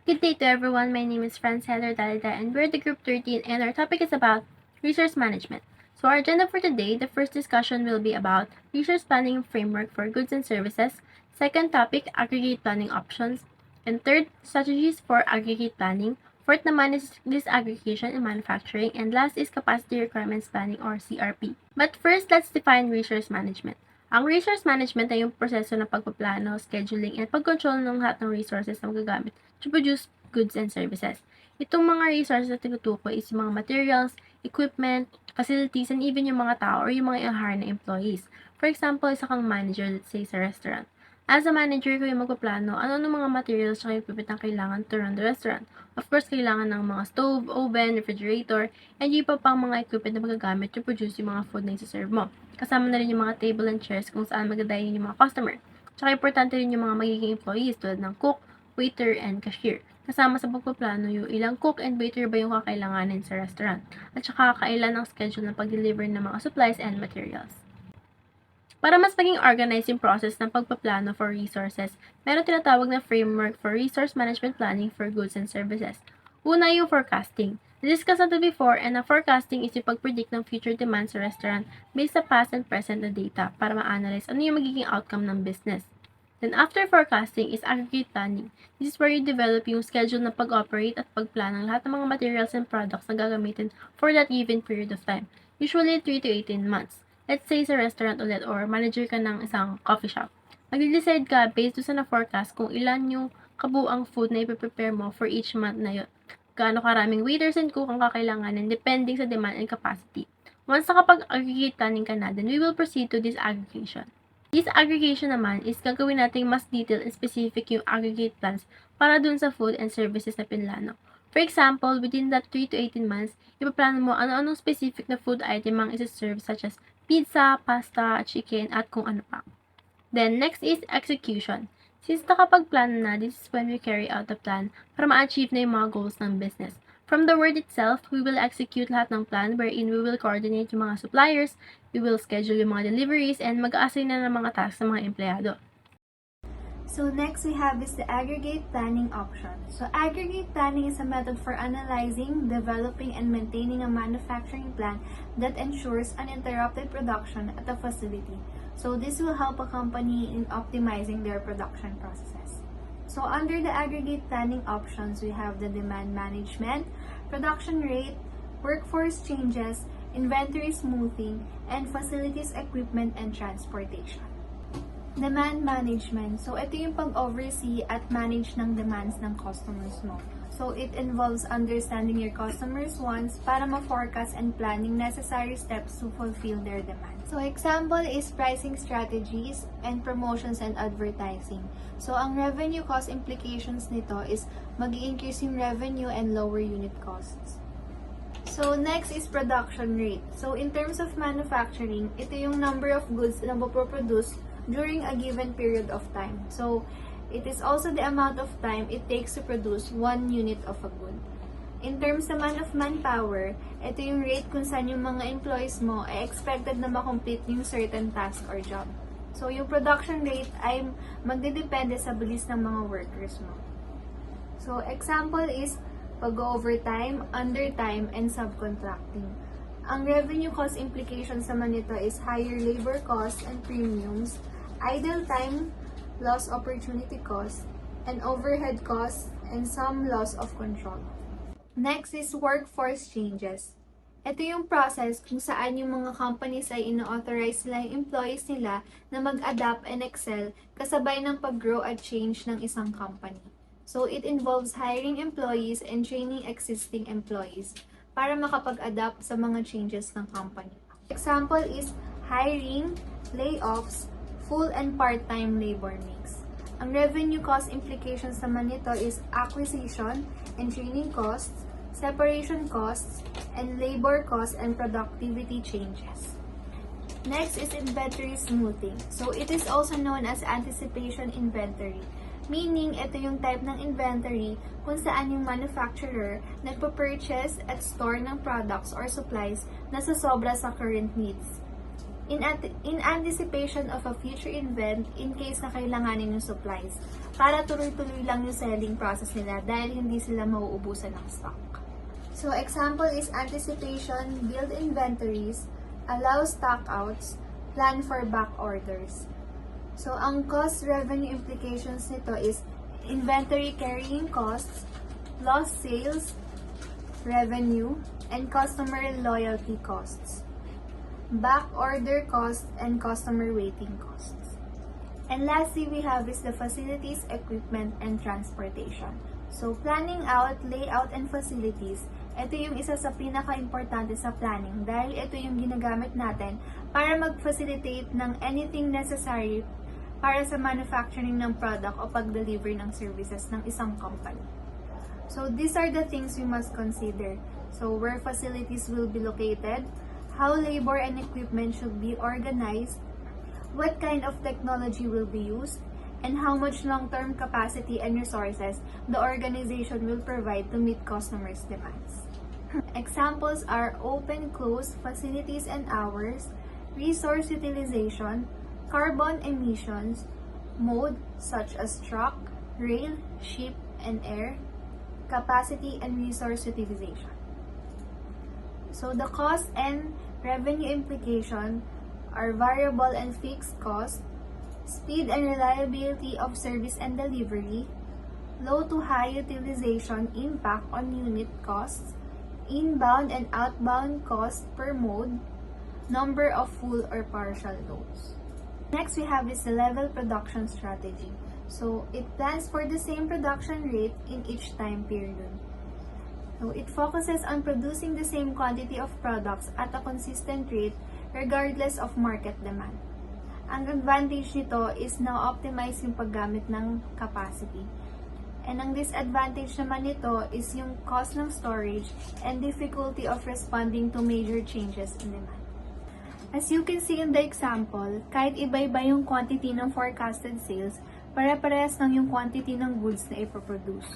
Good day to everyone. My name is Francella Dalida and we're the Group 13 and our topic is about resource management. So our agenda for today, the first discussion will be about resource planning framework for goods and services. Second topic, aggregate planning options. And third, strategies for aggregate planning. Fourth naman is disaggregation in manufacturing. And last is capacity requirements planning or CRP. But first, let's define resource management. Ang resource management ay yung proseso ng pagpaplano, scheduling, and pagkontrol ng lahat ng resources na magagamit to produce goods and services. Itong mga resources na tinutukoy is yung mga materials, equipment, facilities, and even yung mga tao or yung mga i-hire na employees. For example, isa kang manager, let's say, sa restaurant. As a manager, ko yung magpaplano, ano mga materials at equipment na kailangan to run the restaurant. Of course, kailangan ng mga stove, oven, refrigerator, and yung pang mga equipment na magagamit to produce yung mga food na i-serve mo. Kasama na rin yung mga table and chairs kung saan magdadayin yung mga customer. Tsaka importante rin yung mga magiging employees tulad ng cook, waiter, and cashier. Kasama sa pagpaplano yung ilang cook and waiter ba yung kakailanganin sa restaurant. At saka kakailan ang schedule ng pag-deliver ng mga supplies and materials. Para mas maging organized yung process ng pagpaplano for resources, meron tinatawag na framework for resource management planning for goods and services. Una yung forecasting. Na-discuss natin before, and ang forecasting is yung pag-predict ng future demand sa restaurant based sa past and present na data para ma-analyze ano yung magiging outcome ng business. Then after forecasting is aggregate planning. This is where you develop yung schedule na pag-operate at pagplan ng lahat ng mga materials and products na gagamitin for that given period of time. Usually 3 to 18 months. Let's say sa restaurant ulit or manager ka ng isang coffee shop. Magde-decide ka based sa na-forecast kung ilan yung kabuang food na ipiprepare mo for each month na yun. Gaano karaming waiters and cook ang kakailanganin depending sa demand and capacity. Once nakapag-aggregate planning ka na, then we will proceed to disaggregation. Disaggregation naman is gagawin natin mas detailed and specific yung aggregate plans para dun sa food and services na pinlano. For example, within that 3 to 18 months, ipaplano mo ano-anong specific na food item ang isa-serve such as pizza, pasta, chicken, at kung ano pa. Then, next is execution. Since nakapagplano na, this is when we carry out the plan para ma-achieve na yung mga goals ng business. From the word itself, we will execute lahat ng plan wherein we will coordinate yung mga suppliers, we will schedule yung mga deliveries, and mag-assign na ng mga tasks sa mga empleyado. So next we have is the aggregate planning option. So aggregate planning is a method for analyzing, developing, and maintaining a manufacturing plan that ensures uninterrupted production at a facility. So this will help a company in optimizing their production processes. So under the aggregate planning options, we have the demand management, production rate, workforce changes, inventory smoothing, and facilities, equipment, and transportation. Demand management. So, ito yung pag-oversee at manage ng demands ng customers mo. So, it involves understanding your customers' wants para ma-forecast and planning necessary steps to fulfill their demands. So, example is pricing strategies and promotions and advertising. So, ang revenue cost implications nito is mag-i-increase yung revenue and lower unit costs. So, next is production rate. So, in terms of manufacturing, ito yung number of goods na mapoproduce during a given period of time. So, it is also the amount of time it takes to produce 1 unit of a good. In terms naman of manpower, ito yung rate kung saan yung mga employees mo ay expected na makomplete yung certain task or job. So, yung production rate ay magdedepende sa bilis ng mga workers mo. So, example is pag-overtime, undertime, and subcontracting. Ang revenue cost implications naman nito is higher labor costs and premiums, idle time, lost opportunity cost, and overhead costs, and some loss of control. Next is workforce changes. Ito yung process kung saan yung mga companies ay ino-authorize nila yung employees nila na mag-adapt and excel kasabay ng pag-grow at change ng isang company. So, it involves hiring employees and training existing employees para makapag-adapt sa mga changes ng company. Example is hiring, layoffs, full and part-time labor mix. Ang revenue cost implications naman nito is acquisition and training costs, separation costs, and labor costs and productivity changes. Next is inventory smoothing. So, it is also known as anticipation inventory. Meaning, ito yung type ng inventory kung saan yung manufacturer nagpo-purchase at store ng products or supplies na sasobra sa current needs. in anticipation of a future event in case na kailanganin yung supplies para tuloy-tuloy lang yung selling process nila dahil hindi sila mauubusan ng stock. So example is anticipation, build inventories, allow stockouts, plan for back orders. So ang cost revenue implications nito is inventory carrying costs, lost sales, revenue, and customer loyalty costs, back order costs, and customer waiting costs. And lastly, we have is the facilities, equipment, and transportation. So, planning out, layout, and facilities, ito yung isa sa pinaka-importante sa planning dahil ito yung ginagamit natin para mag-facilitate ng anything necessary para sa manufacturing ng product o pag-deliver ng services ng isang company. So, these are the things we must consider. So, where facilities will be located, how labor and equipment should be organized, what kind of technology will be used, and how much long-term capacity and resources the organization will provide to meet customers' demands. Examples are open, closed, facilities and hours, resource utilization, carbon emissions, mode such as truck, rail, ship, and air, capacity and resource utilization. So the cost and revenue implication are variable and fixed cost, speed and reliability of service and delivery, low to high utilization impact on unit costs, inbound and outbound cost per mode, number of full or partial loads. Next we have is the level production strategy. So it plans for the same production rate in each time period. So it focuses on producing the same quantity of products at a consistent rate regardless of market demand. Ang advantage nito is na-optimize yung paggamit ng capacity. And ang disadvantage naman nito is yung cost ng storage and difficulty of responding to major changes in demand. As you can see in the example, kahit iba-iba yung quantity ng forecasted sales, pare-parehas lang yung quantity ng goods na ipoproduce.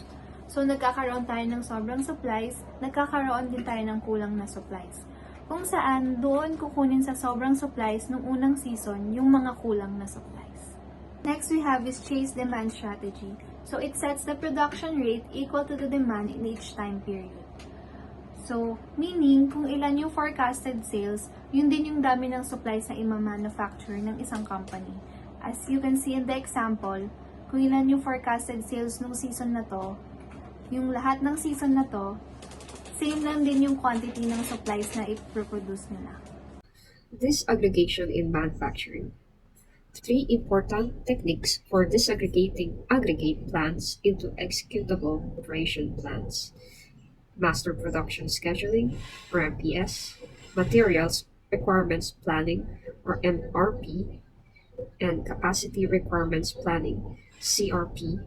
So, nagkakaroon tayo ng sobrang supplies, nagkakaroon din tayo ng kulang na supplies. Kung saan, doon kukunin sa sobrang supplies nung unang season yung mga kulang na supplies. Next we have is chase demand strategy. So, it sets the production rate equal to the demand in each time period. So, meaning, kung ilan yung forecasted sales, yun din yung dami ng supplies na ima-manufacture ng isang company. As you can see in the example, kung ilan yung forecasted sales nung season na to, yung lahat ng season na to, same lang din yung quantity ng supplies na i-produce nila. Disaggregation in manufacturing. 3 important techniques for disaggregating aggregate plans into executable operation plans. Master Production Scheduling, or MPS, Materials Requirements Planning, or MRP, and Capacity Requirements Planning, CRP.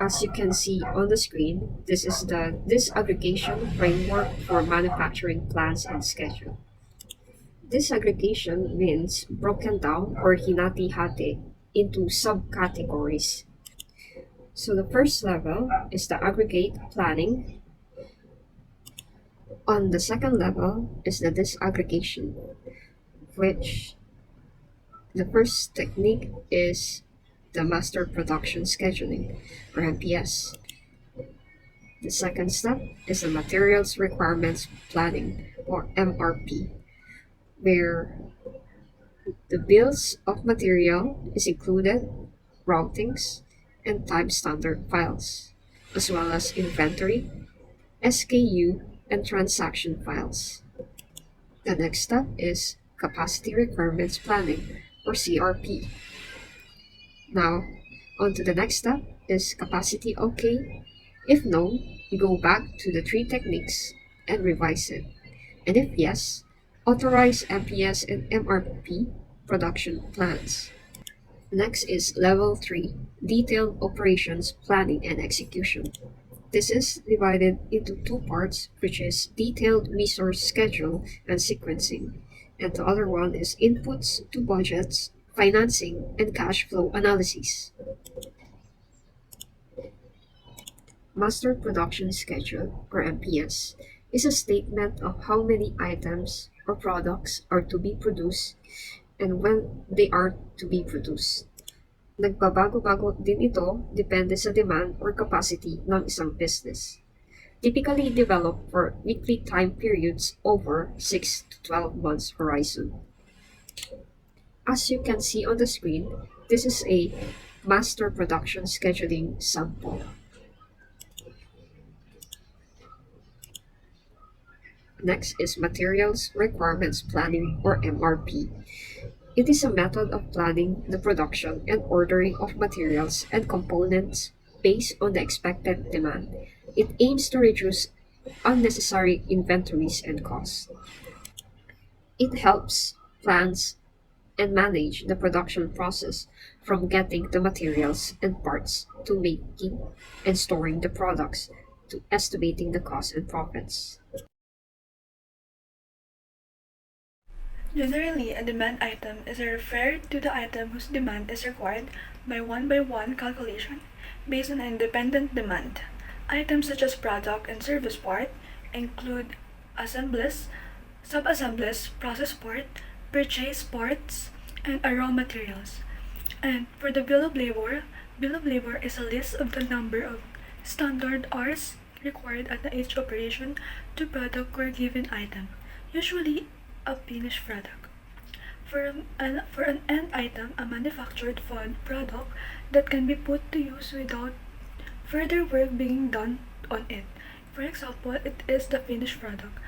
As you can see on the screen, this is the disaggregation framework for manufacturing plans and schedule. Disaggregation means broken down or hinati-hati into subcategories. So the first level is the aggregate planning. On the second level is the disaggregation, which the first technique is the Master Production Scheduling, or MPS. The second step is the Materials Requirements Planning, or MRP, where the bills of material is included, routings, and time standard files, as well as inventory, SKU, and transaction files. The next step is Capacity Requirements Planning, or CRP. Now, on to the next step is Capacity OK. If no, you go back to the 3 techniques and revise it. And if yes, authorize MPS and MRP production plans. Next is Level 3, Detailed Operations Planning and Execution. This is divided into 2 parts, which is Detailed Resource Schedule and Sequencing, and the other one is Inputs to Budgets, Financing, and Cash Flow Analysis. Master Production Schedule, or MPS, is a statement of how many items or products are to be produced and when they are to be produced. Nagbabago-bago din ito depende sa demand or capacity ng isang business. Typically developed for weekly time periods over 6 to 12 months horizon. As you can see on the screen, this is a master production scheduling sample. Next is Materials Requirements Planning or MRP. It is a method of planning the production and ordering of materials and components based on the expected demand. It aims to reduce unnecessary inventories and costs. It helps plans and manage the production process from getting the materials and parts to making and storing the products to estimating the cost and profits. Generally, a demand item is referred to the item whose demand is required by one calculation based on independent demand. Items such as product and service part include assemblies, sub-assemblies, process part, purchase parts, and raw materials. And for the bill of labor is a list of the number of standard hours required at each operation to product or given item, usually a finished product. For an end item, a manufactured product that can be put to use without further work being done on it. For example, it is the finished product,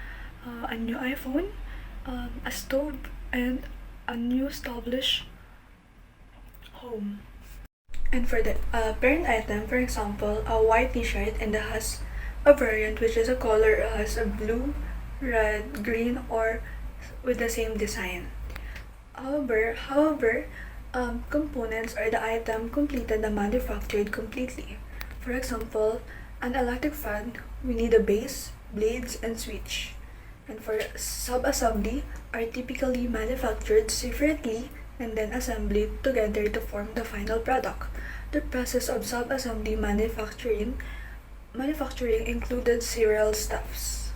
a new iPhone, a stove, and a new established home. And for the parent item, for example, a white t-shirt and it has a variant which is a color has a blue, red, green, or with the same design. However, components are the item completed and manufactured completely. For example, an electric fan, we need a base, blades, and switch. And for sub-assembly, are typically manufactured separately and then assembled together to form the final product. The process of sub-assembly manufacturing included several steps.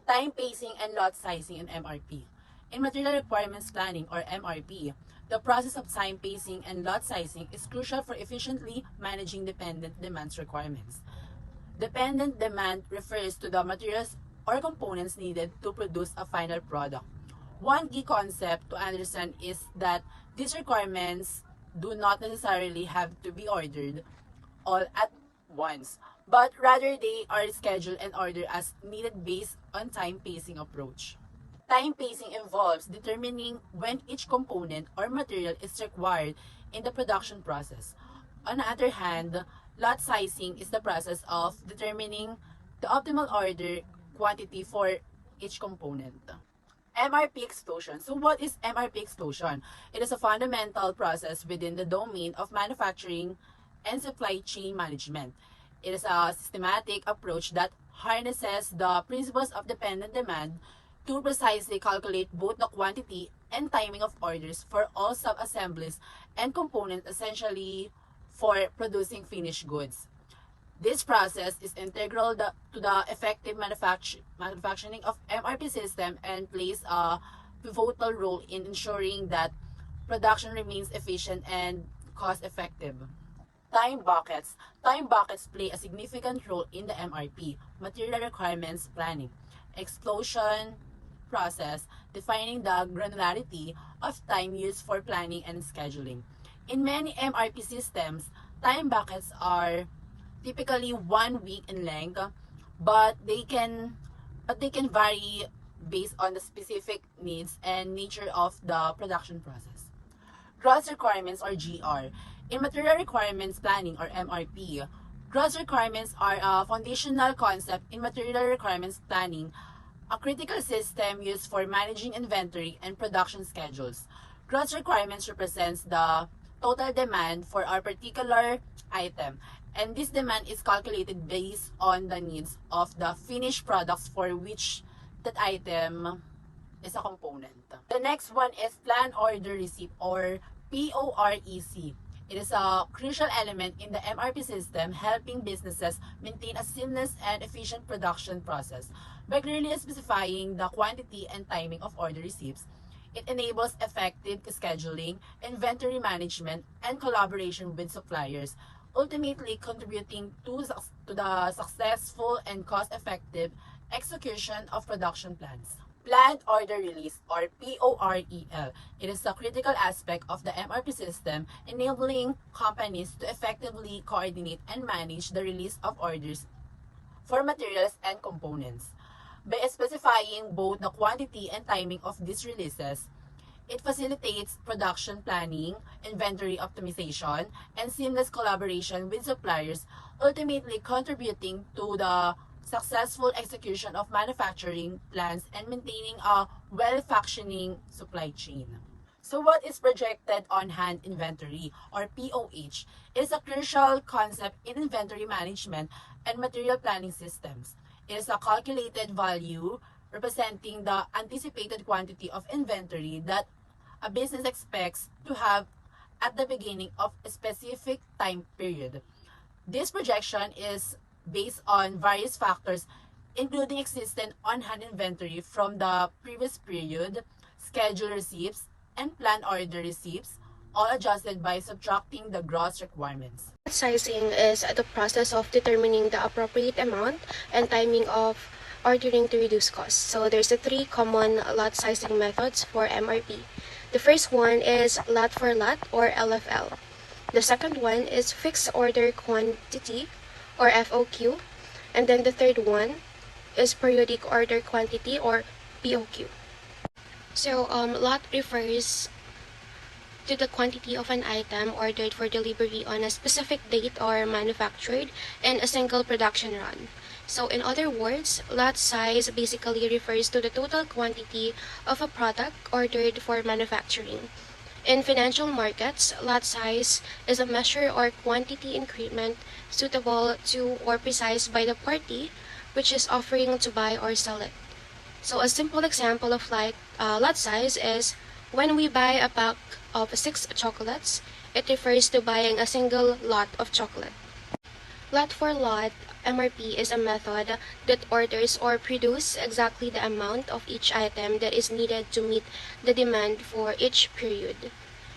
Time pacing and lot sizing in MRP. In Material Requirements Planning or MRP, the process of time pacing and lot sizing is crucial for efficiently managing dependent demands requirements. Dependent demand refers to the materials or components needed to produce a final product. One key concept to understand is that these requirements do not necessarily have to be ordered all at once, but rather they are scheduled and ordered as needed based on time pacing approach. Time pacing involves determining when each component or material is required in the production process. On the other hand, lot sizing is the process of determining the optimal order quantity for each component. MRP explosion. So what is MRP explosion? It is a fundamental process within the domain of manufacturing and supply chain management. It is a systematic approach that harnesses the principles of dependent demand to precisely calculate both the quantity and timing of orders for all sub-assemblies and components essentially for producing finished goods. This process is integral to the effective manufacturing of MRP system and plays a pivotal role in ensuring that production remains efficient and cost effective. Time buckets. Time buckets play a significant role in the MRP, Material Requirements Planning, explosion process, defining the granularity of time used for planning and scheduling. In many MRP systems, time buckets are typically 1 week in length, but they can vary based on the specific needs and nature of the production process. Gross requirements or GR. In material requirements planning or MRP, gross requirements are a foundational concept in material requirements planning, a critical system used for managing inventory and production schedules. Gross requirements represents the total demand for a particular item, and this demand is calculated based on the needs of the finished products for which that item is a component. The next one is Plan Order Receipt or POREC. It is a crucial element in the MRP system, helping businesses maintain a seamless and efficient production process. By clearly specifying the quantity and timing of order receipts, it enables effective scheduling, inventory management, and collaboration with suppliers, ultimately contributing to the successful and cost-effective execution of production plans. Planned Order Release, or POREL. It is a critical aspect of the MRP system, enabling companies to effectively coordinate and manage the release of orders for materials and components. By specifying both the quantity and timing of these releases, it facilitates production planning, inventory optimization, and seamless collaboration with suppliers, ultimately contributing to the successful execution of manufacturing plans and maintaining a well-functioning supply chain. So what is projected on-hand inventory, or POH? It is a crucial concept in inventory management and material planning systems. It is a calculated value representing the anticipated quantity of inventory that a business expects to have at the beginning of a specific time period. This projection is based on various factors, including existing on-hand inventory from the previous period, scheduled receipts, and planned order receipts, all adjusted by subtracting the gross requirements. Sizing is the process of determining the appropriate amount and timing of ordering to reduce costs. So there's the three common lot sizing methods for MRP. The first one is lot for lot, or LFL. The second one is fixed order quantity, or FOQ. And then the third one is periodic order quantity, or POQ. So lot refers to the quantity of an item ordered for delivery on a specific date or manufactured in a single production run. So in other words, lot size basically refers to the total quantity of a product ordered for manufacturing. In financial markets, lot size is a measure or quantity increment suitable to or precise by the party which is offering to buy or sell it. So a simple example of lot size is when we buy a pack of 6 chocolates, it refers to buying a single lot of chocolate. Lot for lot MRP is a method that orders or produce exactly the amount of each item that is needed to meet the demand for each period.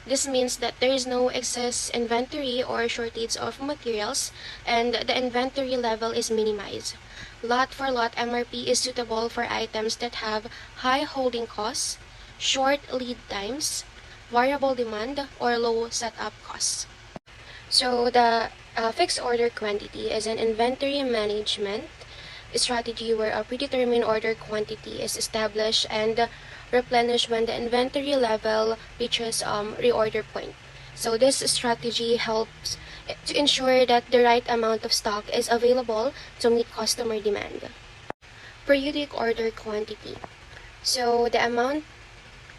This means that there is no excess inventory or shortage of materials, and the inventory level is minimized. Lot for lot MRP is suitable for items that have high holding costs, short lead times, variable demand, or low setup costs. So the fixed order quantity is an inventory management strategy where a predetermined order quantity is established and replenished when the inventory level reaches reorder point. So this strategy helps to ensure that the right amount of stock is available to meet customer demand. Periodic order quantity. So the amount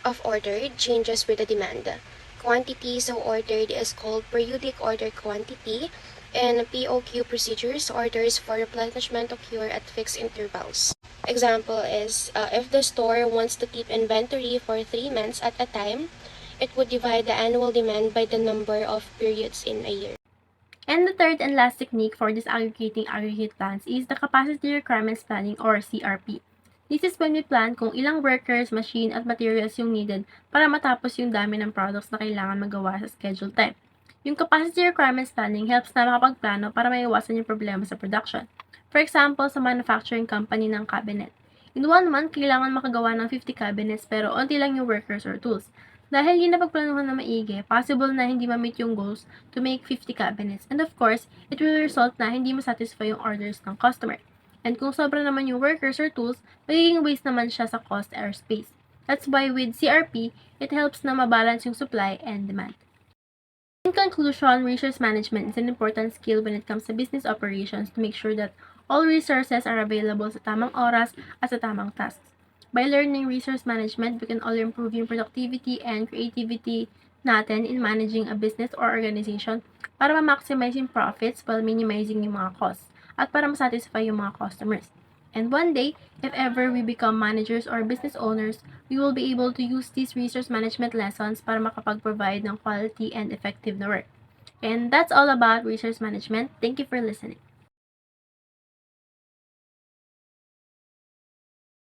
of ordered changes with the demand. Quantity so ordered is called periodic order quantity, and POQ procedures, orders for replenishment, occur at fixed intervals. Example is if the store wants to keep inventory for 3 months at a time, it would divide the annual demand by the number of periods in a year. And the third and last technique for disaggregating aggregate plans is the capacity requirements planning, or CRP. This is when we plan kung ilang workers, machine, at materials yung needed para matapos yung dami ng products na kailangan magawa sa scheduled time. Yung capacity requirements planning helps na makapagplano para maiwasan yung problema sa production. For example, sa manufacturing company ng cabinet. In 1 month, kailangan makagawa ng 50 cabinets pero onti lang yung workers or tools. Dahil hindi napagplanuhan na maigi, possible na hindi ma-meet yung goals to make 50 cabinets. And of course, it will result na hindi masatisfy yung orders ng customer. And kung sobra naman yung workers or tools, magiging waste naman siya sa cost or space. That's why with CRP, it helps na mabalance yung supply and demand. In conclusion, resource management is an important skill when it comes to business operations to make sure that all resources are available sa tamang oras at sa tamang tasks. By learning resource management, we can all improve yung productivity and creativity natin in managing a business or organization para ma-maximize yung profits while minimizing yung mga costs at para masatisfy yung mga customers. And one day, if ever we become managers or business owners, we will be able to use these resource management lessons para makapag-provide ng quality and effective na work. And that's all about resource management. Thank you for listening.